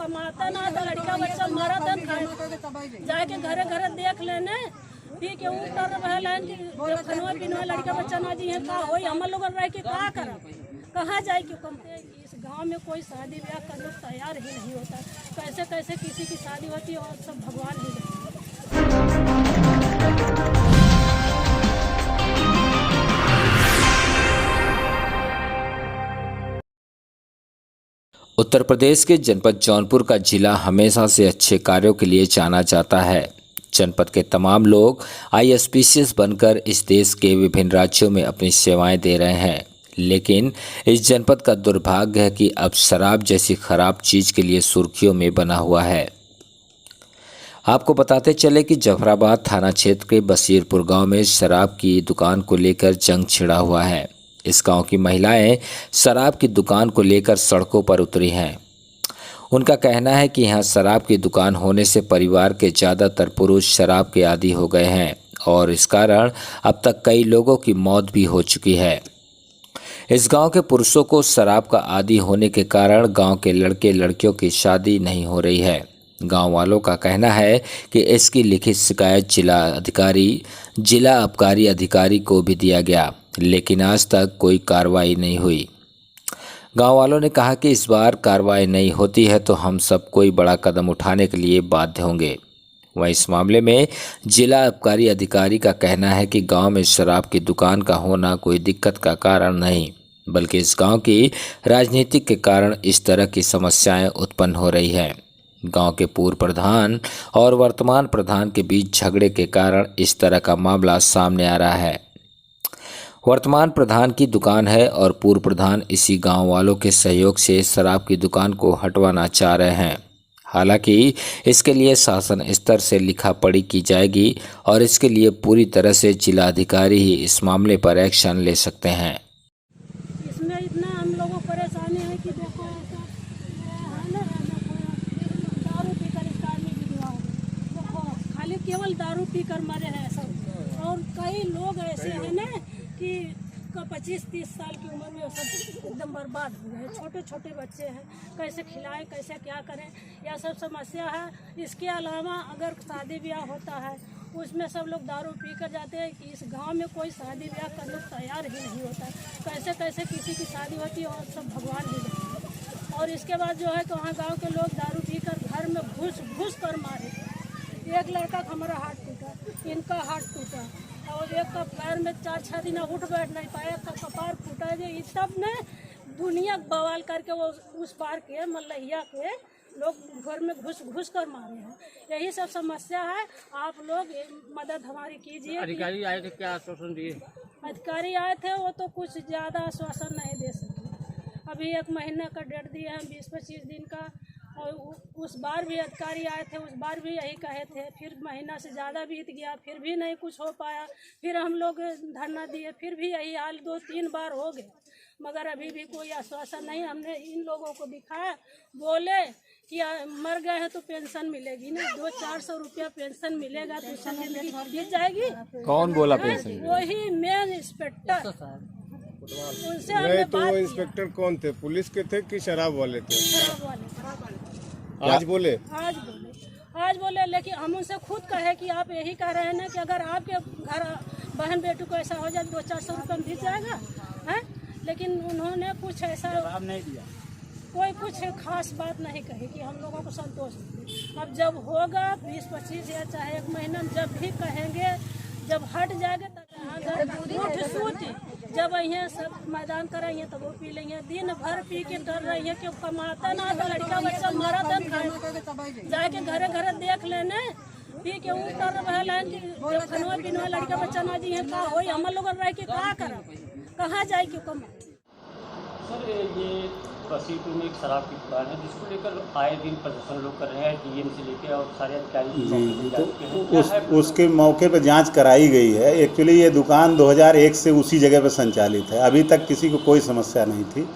कमाता ना तो लड़का बच्चा मारा था जाके घरे घरे देख लेने पी के उतर रहलन कि खनवा पिनवा लड़का बच्चा ना जी है का होई हम लोग रह के का करब कहाँ जाए क्यों कमते। इस गांव में कोई शादी ब्याह करने को तैयार ही नहीं होता। कैसे कैसे किसी की शादी होती है और सब भगवान ही जाने। उत्तर प्रदेश के जनपद जौनपुर का जिला हमेशा से अच्छे कार्यों के लिए जाना जाता है। जनपद के तमाम लोग आईएसपीसीएस बनकर इस देश के विभिन्न राज्यों में अपनी सेवाएं दे रहे हैं, लेकिन इस जनपद का दुर्भाग्य है कि अब शराब जैसी खराब चीज़ के लिए सुर्खियों में बना हुआ है। आपको बताते चले कि जफराबाद थाना क्षेत्र के बसीरपुर गांव में शराब की दुकान को लेकर जंग छिड़ा हुआ है। इस गांव की महिलाएं शराब की दुकान को लेकर सड़कों पर उतरी हैं। उनका कहना है कि यहां शराब की दुकान होने से परिवार के ज़्यादातर पुरुष शराब के आदी हो गए हैं और इस कारण अब तक कई लोगों की मौत भी हो चुकी है। इस गांव के पुरुषों को शराब का आदी होने के कारण गांव के लड़के लड़कियों की शादी नहीं हो रही है। गांव वालों का कहना है कि इसकी लिखित शिकायत जिला आबकारी अधिकारी को भी दिया गया, लेकिन आज तक कोई कार्रवाई नहीं हुई। गांव वालों ने कहा कि इस बार कार्रवाई नहीं होती है तो हम सब कोई बड़ा कदम उठाने के लिए बाध्य होंगे। वहीं इस मामले में जिला आबकारी अधिकारी का कहना है कि गांव में शराब की दुकान का होना कोई दिक्कत का कारण नहीं, बल्कि इस गांव की राजनीति के कारण इस तरह की समस्याएं उत्पन्न हो रही हैं। गांव के पूर्व प्रधान और वर्तमान प्रधान के बीच झगड़े के कारण इस तरह का मामला सामने आ रहा है। वर्तमान प्रधान की दुकान है और पूर्व प्रधान इसी गांव वालों के सहयोग से शराब की दुकान को हटवाना चाह रहे हैं। हालांकि इसके लिए शासन स्तर से लिखा पढ़ी की जाएगी और इसके लिए पूरी तरह से जिला अधिकारी ही इस मामले पर एक्शन ले सकते हैं। इसमें इतना हम लोगों को परेशानी है कि देखो ऐसा है ना, दारू पीकर इस आदमी की दुआ देखो खाली केवल दारू पीकर मरे हैं सब। और कई लोग ऐसे हैं ना कि 25-30 साल की उम्र में सब एकदम बर्बाद हो गए। छोटे छोटे बच्चे हैं, कैसे खिलाएं कैसे क्या करें, यह सब समस्या है। इसके अलावा अगर शादी ब्याह होता है उसमें सब लोग दारू पी कर जाते हैं कि इस गांव में कोई शादी ब्याह करने को तैयार ही नहीं होता। कैसे कैसे किसी की शादी होती है और सब भगवान ही जाने। और इसके बाद जो है कि वहाँ गाँव के लोग दारू पी कर घर में घुस कर मारे। एक लड़का का हमारा हाथ टूटा, इनका हाथ टूटा और एक का पैर में 4-6 दिन उठ बैठ नहीं पाया, एक का कपार फूटा। ये सब ने दुनिया बवाल करके वो उस पार के मल्लैया के लोग घर में घुस कर मारे हैं। यही सब समस्या है, आप लोग मदद हमारी कीजिए। अधिकारी आए थे, क्या आश्वासन दिए? अधिकारी आए थे, वो तो कुछ ज़्यादा आश्वासन नहीं दे सके। अभी 1 महीने का डेट दिए हैं, 20-25 दिन का। और उस बार भी अधिकारी आए थे, उस बार भी यही कहे थे। फिर महीना से ज़्यादा बीत गया, फिर भी नहीं कुछ हो पाया। फिर हम लोग धरना दिए, फिर भी यही हाल 2-3 बार हो गए, मगर अभी भी कोई आश्वासन नहीं। हमने इन लोगों को दिखाया, बोले कि मर गए हैं तो पेंशन मिलेगी ना, 200-400 रुपया पेंशन मिलेगा तो जिंदगी बीत जाएगी। कौन बोला पेंशन? वही मेन इंस्पेक्टर। उनसे नहीं तो वो इंस्पेक्टर कौन थे, पुलिस के थे कि शराब वाले थे? शराब वाले। आज बोले? आज बोले, लेकिन हम उनसे खुद कहे कि आप यही कह रहे हैं ना कि अगर आपके घर बहन बेटू को ऐसा हो जाए 200-400 रुपये में बीत जाएगा है, लेकिन उन्होंने कुछ ऐसा जवाब नहीं दिया, कोई कुछ खास बात नहीं कही कि हम लोगों को संतोष दे। अब जब होगा 20-25 या चाहे 1 महीना में जब भी कहेंगे, जब हट जाएगा तब उठ सूत जब यहाँ सब मैदान करेंगे तब वो पी लेंगे। दिन भर पी के डर रही है कि कमाता ना तो लड़का बच्चा मारा था जाके घरे घरे देख लेने पी के उतर रहलन कि खनवा पिनवा लड़का बच्चा ना जी है का होई हम लोग रह के का करब कहाँ जाए क्यों कमा। सर ये बसीरपुर में एक शराब की दुकान है जिसको लेकर आए दिन प्रदर्शन लोग कर रहे हैं, डीएम से लेकर और सारे अधिकारी तो उसके मौके पर जांच कराई गई है। एक्चुअली ये दुकान 2001 से उसी जगह पर संचालित है, अभी तक किसी को कोई समस्या नहीं थी।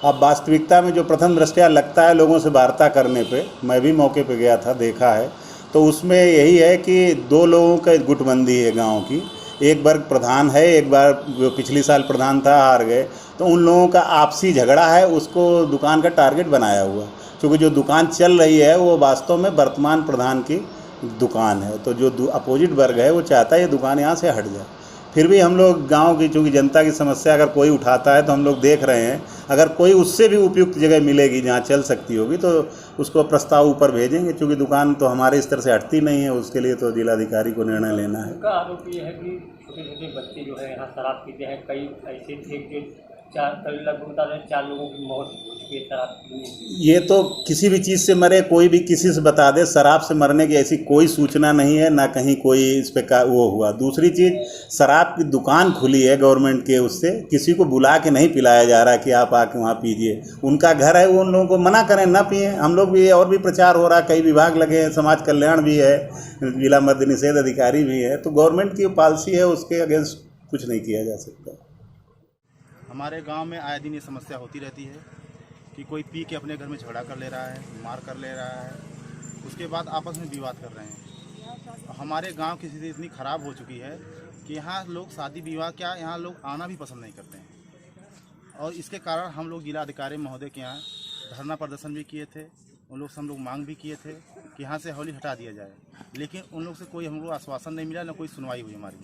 अब वास्तविकता में जो प्रथम दृष्टया लगता है लोगों से वार्ता करने पे, मैं भी मौके पे गया था, देखा है, तो उसमें यही है कि 2 लोगों का गुटबंदी है गाँव की। एक वर्ग प्रधान है, एक बार जो पिछली साल प्रधान था हार गए, तो उन लोगों का आपसी झगड़ा है, उसको दुकान का टारगेट बनाया हुआ। क्योंकि जो दुकान चल रही है वो वास्तव में वर्तमान प्रधान की दुकान है। तो जो अपोजिट वर्ग है वो चाहता है ये दुकान यहाँ से हट जाए। फिर भी हम लोग गांव की चूँकि जनता की समस्या अगर कोई उठाता है तो हम लोग देख रहे हैं, अगर कोई उससे भी उपयुक्त जगह मिलेगी जहाँ चल सकती होगी तो उसको प्रस्ताव ऊपर भेजेंगे। चूँकि दुकान तो हमारे स्तर से हटती नहीं है, उसके लिए तो जिलाधिकारी को निर्णय लेना है। उनका आरोप ये है कि छोटे छोटे बच्चे जो है यहाँ शराब पीते हैं। कई ऐसे थे कि कई लगभग बता रहे 4 लोगों की मौत हो चुकी है शराब पीने से। ये तो किसी भी चीज़ से मरे, कोई भी किसी से बता दे, शराब से मरने की ऐसी कोई सूचना नहीं है, ना कहीं कोई इस पे का वो हुआ। दूसरी चीज़, शराब की दुकान खुली है गवर्नमेंट के, उससे किसी को बुला के नहीं पिलाया जा रहा कि आप आके वहाँ पीजिए। उनका घर है, वो उन लोगों को मना करें ना पिए। हम लोग भी, और भी प्रचार हो रहा है, कई विभाग लगे हैं, समाज कल्याण भी है, जिला मद्य निषेध अधिकारी भी है। तो गवर्नमेंट की पॉलिसी है, उसके अगेंस्ट कुछ नहीं किया जा सकता। हमारे गांव में आए दिन ये समस्या होती रहती है कि कोई पी के अपने घर में झगड़ा कर ले रहा है, मार कर ले रहा है, उसके बाद आपस में विवाद कर रहे हैं। हमारे गांव की स्थिति इतनी ख़राब हो चुकी है कि यहाँ लोग शादी विवाह क्या, यहाँ लोग आना भी पसंद नहीं करते हैं। और इसके कारण हम लोग जिला अधिकारी महोदय के यहाँ धरना प्रदर्शन भी किए थे। उन लोग से हम लोग मांग भी किए थे कि यहाँ से होली हटा दिया जाए, लेकिन उन लोग से कोई हम लोग आश्वासन नहीं मिला, न कोई सुनवाई हुई हमारी।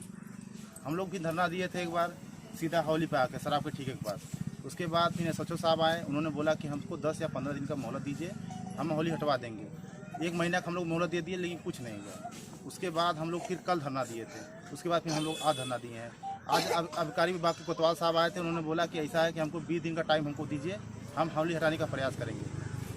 हम लोग भी धरना दिए थे एक बार सीधा होली पे आके शराब के ठेके के पास। उसके बाद फिर SHO साहब आए, उन्होंने बोला कि हमको 10 या 15 दिन का मोहलत दीजिए, हम होली हटवा देंगे। 1 महीना का हम लोग मोहलत दे दिए, लेकिन कुछ नहीं हुआ। उसके बाद हम लोग फिर कल धरना दिए थे, उसके बाद फिर हम लोग आज धरना दिए हैं। आज आबकारी विभाग के कोतवाल साहब आए थे, उन्होंने बोला कि ऐसा है कि हमको 20 दिन का टाइम हमको दीजिए, हम होली हटाने का प्रयास करेंगे।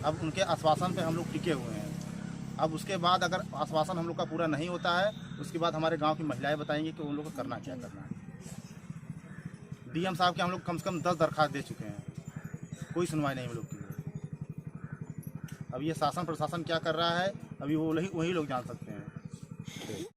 अब उनके आश्वासन पर हम लोग टिके हुए हैं। अब उसके बाद अगर आश्वासन हम लोग का पूरा नहीं होता है, उसके बाद हमारे गाँव की महिलाएँ बताएंगी कि उन लोग को करना क्या करना है। DM साहब के हम लोग कम से कम 10 दरखास्त दे चुके हैं, कोई सुनवाई नहीं हम लोग की। अब ये शासन प्रशासन क्या कर रहा है, अभी वही लोग जान सकते हैं।